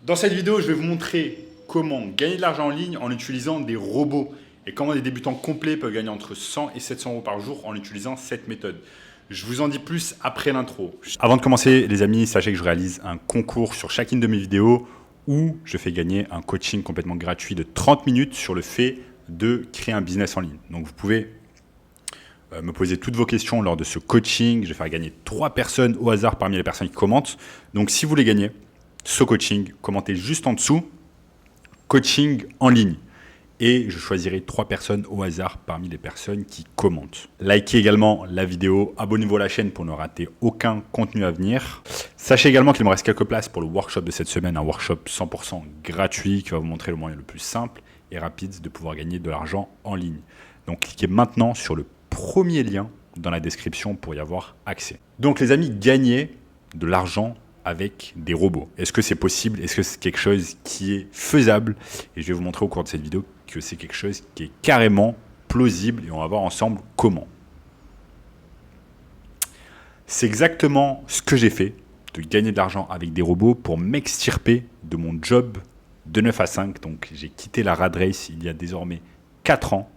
Dans cette vidéo, je vais vous montrer comment gagner de l'argent en ligne en utilisant des robots et comment des débutants complets peuvent gagner entre 100 et 700 euros par jour en utilisant cette méthode. Je vous en dis plus après l'intro. Avant de commencer, les amis, sachez que je réalise un concours sur chacune de mes vidéos où je fais gagner un coaching complètement gratuit de 30 minutes sur le fait de créer un business en ligne. Donc vous pouvez me poser toutes vos questions lors de ce coaching. Je vais faire gagner 3 personnes au hasard parmi les personnes qui commentent. Donc si vous voulez gagner ce coaching, commentez juste en dessous « coaching en ligne » et je choisirai 3 personnes au hasard parmi les personnes qui commentent. Likez également la vidéo, abonnez-vous à la chaîne pour ne rater aucun contenu à venir. Sachez également qu'il me reste quelques places pour le workshop de cette semaine, un workshop 100% gratuit qui va vous montrer le moyen le plus simple et rapide de pouvoir gagner de l'argent en ligne. Donc cliquez maintenant sur le premier lien dans la description pour y avoir accès. Donc les amis, gagner de l'argent avec des robots. Est-ce que c'est possible? Est-ce que c'est quelque chose qui est faisable? Et je vais vous montrer au cours de cette vidéo que c'est quelque chose qui est carrément plausible et on va voir ensemble comment. C'est exactement ce que j'ai fait, de gagner de l'argent avec des robots pour m'extirper de mon job de 9 à 5. Donc j'ai quitté la rat race il y a désormais 4 ans.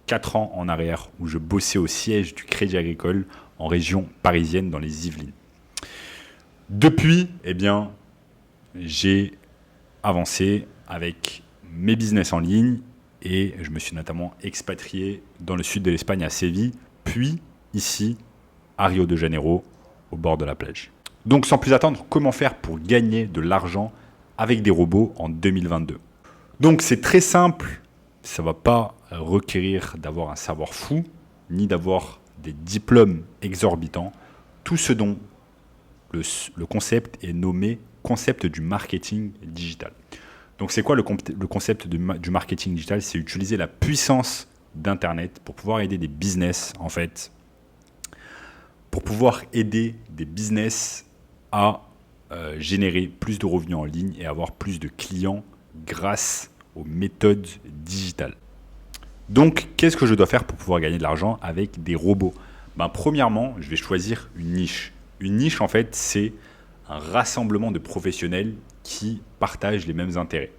4 ans en arrière où je bossais au siège du Crédit Agricole en région parisienne dans les Yvelines. Depuis, j'ai avancé avec mes business en ligne et je me suis notamment expatrié dans le sud de l'Espagne à Séville, puis ici à Rio de Janeiro, au bord de la plage. Donc sans plus attendre, comment faire pour gagner de l'argent avec des robots en 2022? Donc c'est très simple, ça ne va pas requérir d'avoir un savoir fou, ni d'avoir des diplômes exorbitants. Tout ce dont le concept est nommé concept du marketing digital. Donc c'est quoi le concept du marketing digital? C'est utiliser la puissance d'Internet pour pouvoir aider des business, en fait, pour pouvoir aider des business à générer plus de revenus en ligne et avoir plus de clients grâce aux méthodes digitales. Donc, qu'est-ce que je dois faire pour pouvoir gagner de l'argent avec des robots? Premièrement, je vais choisir une niche. Une niche, en fait, c'est un rassemblement de professionnels qui partagent les mêmes intérêts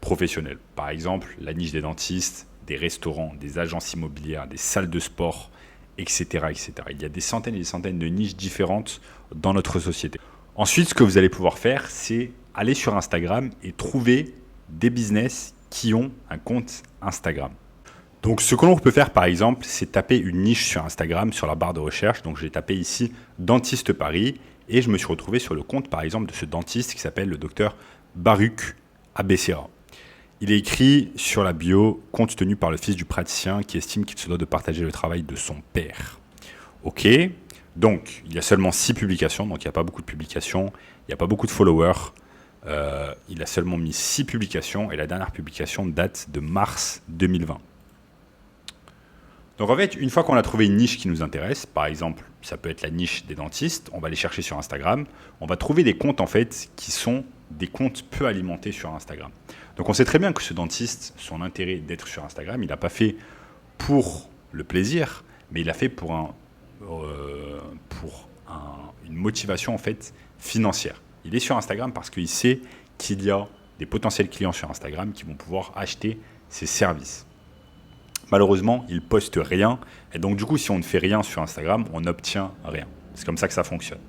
professionnels. Par exemple, la niche des dentistes, des restaurants, des agences immobilières, des salles de sport, etc., etc. Il y a des centaines et des centaines de niches différentes dans notre société. Ensuite, ce que vous allez pouvoir faire, c'est aller sur Instagram et trouver des business qui ont un compte Instagram. Donc, ce que l'on peut faire, par exemple, c'est taper une niche sur Instagram, sur la barre de recherche. Donc, j'ai tapé ici « Dentiste Paris » et je me suis retrouvé sur le compte, par exemple, de ce dentiste qui s'appelle le docteur Baruch Abessira. Il est écrit sur la bio « Compte tenu par le fils du praticien qui estime qu'il se doit de partager le travail de son père ». Ok, donc il y a seulement 6 publications, donc il n'y a pas beaucoup de publications, il n'y a pas beaucoup de followers. Il a seulement mis 6 publications et la dernière publication date de mars 2020. Donc en fait, une fois qu'on a trouvé une niche qui nous intéresse, par exemple, ça peut être la niche des dentistes, on va aller chercher sur Instagram, on va trouver des comptes en fait qui sont des comptes peu alimentés sur Instagram. Donc on sait très bien que ce dentiste, son intérêt d'être sur Instagram, il n'a pas fait pour le plaisir, mais il a fait pour une motivation en fait financière. Il est sur Instagram parce qu'il sait qu'il y a des potentiels clients sur Instagram qui vont pouvoir acheter ses services. Malheureusement, il ne poste rien. Et donc, du coup, si on ne fait rien sur Instagram, on n'obtient rien. C'est comme ça que ça fonctionne.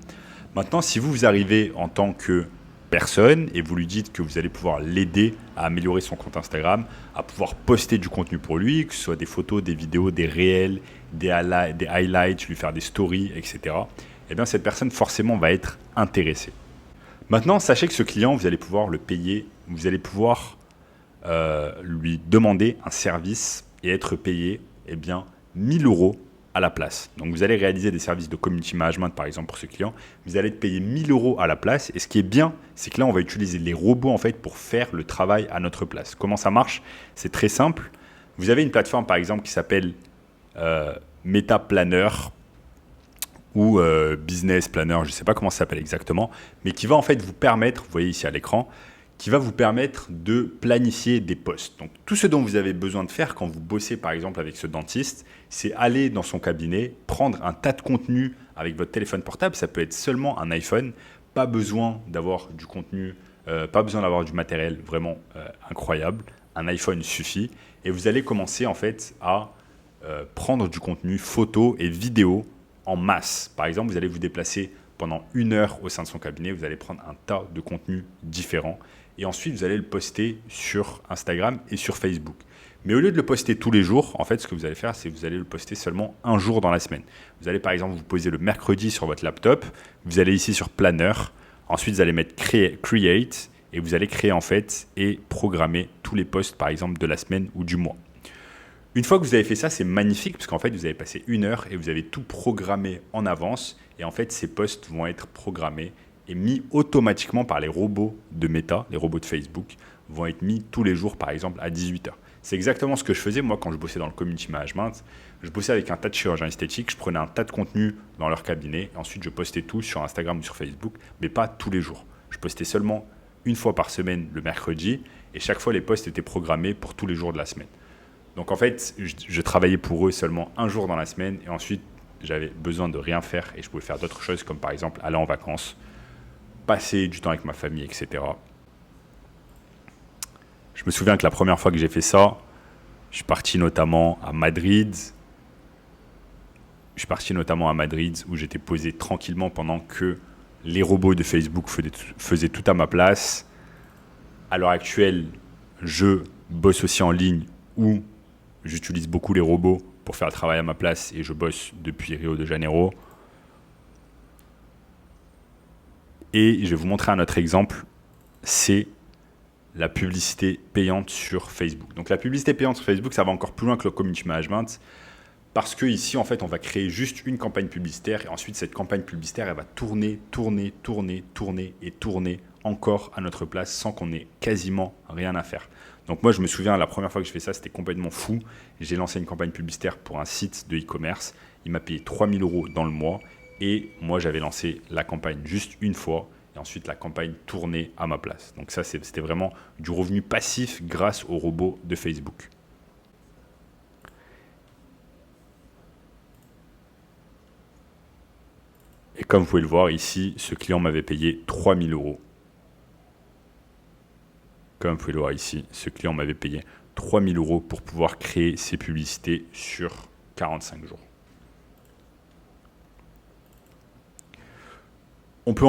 Maintenant, si vous arrivez en tant que personne et vous lui dites que vous allez pouvoir l'aider à améliorer son compte Instagram, à pouvoir poster du contenu pour lui, que ce soit des photos, des vidéos, des réels, des highlights, lui faire des stories, etc., eh bien, cette personne, forcément, va être intéressée. Maintenant, sachez que ce client, vous allez pouvoir le payer, vous allez pouvoir lui demander un service et être payé 1000 € à la place. Donc vous allez réaliser des services de community management par exemple pour ce client, vous allez être payé 1000 € à la place et ce qui est bien, c'est que là on va utiliser les robots en fait pour faire le travail à notre place. Comment ça marche? C'est très simple. Vous avez une plateforme par exemple qui s'appelle Meta Planner ou Business Planner, je ne sais pas comment ça s'appelle exactement, mais qui va en fait vous permettre, vous voyez ici à l'écran, qui va vous permettre de planifier des posts. Donc, tout ce dont vous avez besoin de faire quand vous bossez, par exemple, avec ce dentiste, c'est aller dans son cabinet, prendre un tas de contenu avec votre téléphone portable. Ça peut être seulement un iPhone, pas besoin d'avoir du contenu Pas besoin d'avoir du matériel vraiment incroyable. Un iPhone suffit. Et vous allez commencer en fait à prendre du contenu photo et vidéo en masse. Par exemple, vous allez vous déplacer pendant 1 heure au sein de son cabinet. Vous allez prendre un tas de contenus différents. Et ensuite, vous allez le poster sur Instagram et sur Facebook. Mais au lieu de le poster tous les jours, en fait, ce que vous allez faire, c'est que vous allez le poster seulement un jour dans la semaine. Vous allez par exemple vous poser le mercredi sur votre laptop. Vous allez ici sur Planner. Ensuite, vous allez mettre Create et vous allez créer en fait et programmer tous les posts par exemple de la semaine ou du mois. Une fois que vous avez fait ça, c'est magnifique parce qu'en fait, vous avez passé 1 heure et vous avez tout programmé en avance. Et en fait, ces posts vont être programmés et mis automatiquement par les robots de Meta, les robots de Facebook, vont être mis tous les jours, par exemple, à 18 heures. C'est exactement ce que je faisais, moi, quand je bossais dans le community management. Je bossais avec un tas de chirurgiens esthétiques, je prenais un tas de contenu dans leur cabinet, et ensuite je postais tout sur Instagram ou sur Facebook, mais pas tous les jours. Je postais seulement une fois par semaine le mercredi, et chaque fois, les posts étaient programmés pour tous les jours de la semaine. Donc en fait, je travaillais pour eux seulement un jour dans la semaine, et ensuite, j'avais besoin de rien faire, et je pouvais faire d'autres choses, comme par exemple aller en vacances, passer du temps avec ma famille, etc. Je me souviens que la première fois que j'ai fait ça, je suis parti notamment à Madrid. Où j'étais posé tranquillement pendant que les robots de Facebook faisaient tout à ma place. À l'heure actuelle, je bosse aussi en ligne où j'utilise beaucoup les robots pour faire le travail à ma place et je bosse depuis Rio de Janeiro. Et je vais vous montrer un autre exemple, c'est la publicité payante sur Facebook. Donc la publicité payante sur Facebook, ça va encore plus loin que le community management parce que ici, en fait, on va créer juste une campagne publicitaire et ensuite cette campagne publicitaire, elle va tourner encore à notre place sans qu'on ait quasiment rien à faire. Donc moi, je me souviens, la première fois que je fais ça, c'était complètement fou. J'ai lancé une campagne publicitaire pour un site de e-commerce. Il m'a payé 3 000 € dans le mois. Et moi, j'avais lancé la campagne juste une fois. Et ensuite, la campagne tournait à ma place. Donc ça, c'était vraiment du revenu passif grâce aux robots de Facebook. Et comme vous pouvez le voir ici, ce client m'avait payé 3 000 €. Comme vous pouvez le voir ici, ce client m'avait payé 3 000 € pour pouvoir créer ses publicités sur 45 jours. On peut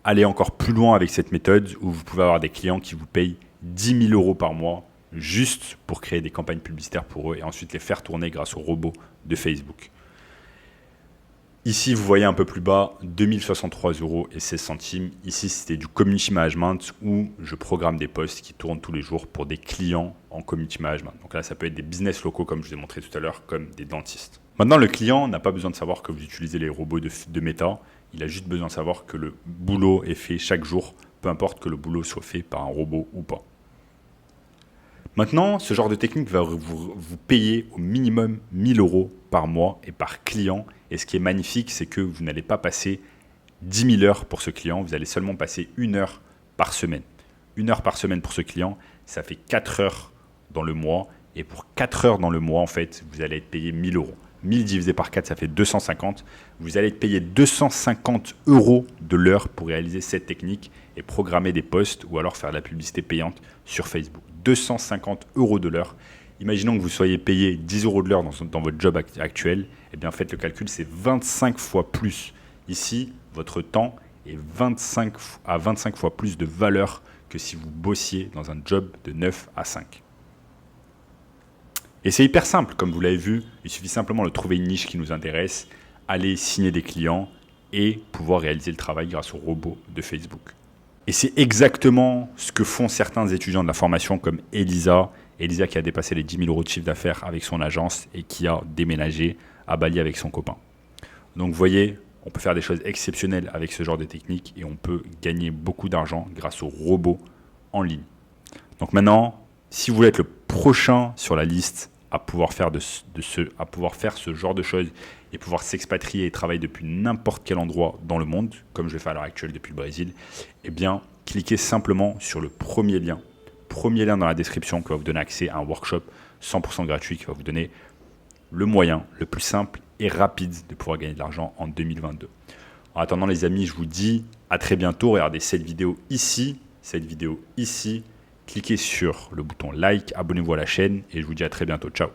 aller encore plus loin avec cette méthode où vous pouvez avoir des clients qui vous payent 10 000 € par mois juste pour créer des campagnes publicitaires pour eux et ensuite les faire tourner grâce aux robots de Facebook. Ici, vous voyez un peu plus bas, 2063 € et 16 centimes. Ici, c'était du community management où je programme des posts qui tournent tous les jours pour des clients en community management. Donc là, ça peut être des business locaux, comme je vous ai montré tout à l'heure, comme des dentistes. Maintenant, le client n'a pas besoin de savoir que vous utilisez les robots de Meta. Il a juste besoin de savoir que le boulot est fait chaque jour, peu importe que le boulot soit fait par un robot ou pas. Maintenant, ce genre de technique va vous payer au minimum 1 000 € par mois et par client. Et ce qui est magnifique, c'est que vous n'allez pas passer 10 000 heures pour ce client, vous allez seulement passer 1 heure par semaine. 1 heure par semaine pour ce client, ça fait 4 heures dans le mois. Et pour 4 heures dans le mois, en fait, vous allez être payé 1 000 €. 1000 divisé par 4, ça fait 250. Vous allez être payé 250 € de l'heure pour réaliser cette technique et programmer des posts ou alors faire de la publicité payante sur Facebook. 250 € de l'heure. Imaginons que vous soyez payé 10 € de l'heure dans votre job actuel. Eh bien, faites le calcul, c'est 25 fois plus. Ici, votre temps est 25 fois plus de valeur que si vous bossiez dans un job de 9 à 5. Et c'est hyper simple, comme vous l'avez vu, il suffit simplement de trouver une niche qui nous intéresse, aller signer des clients et pouvoir réaliser le travail grâce aux robots de Facebook. Et c'est exactement ce que font certains étudiants de la formation comme Elisa. Elisa qui a dépassé les 10 000 € de chiffre d'affaires avec son agence et qui a déménagé à Bali avec son copain. Donc vous voyez, on peut faire des choses exceptionnelles avec ce genre de technique et on peut gagner beaucoup d'argent grâce aux robots en ligne. Donc maintenant, si vous voulez être le prochain sur la liste à pouvoir faire ce genre de choses et pouvoir s'expatrier et travailler depuis n'importe quel endroit dans le monde, comme je le fais à l'heure actuelle depuis le Brésil, eh bien, cliquez simplement sur le premier lien dans la description qui va vous donner accès à un workshop 100% gratuit qui va vous donner le moyen le plus simple et rapide de pouvoir gagner de l'argent en 2022. En attendant les amis, je vous dis à très bientôt. Regardez cette vidéo ici. cette vidéo ici. Cliquez sur le bouton like, abonnez-vous à la chaîne et je vous dis à très bientôt. Ciao.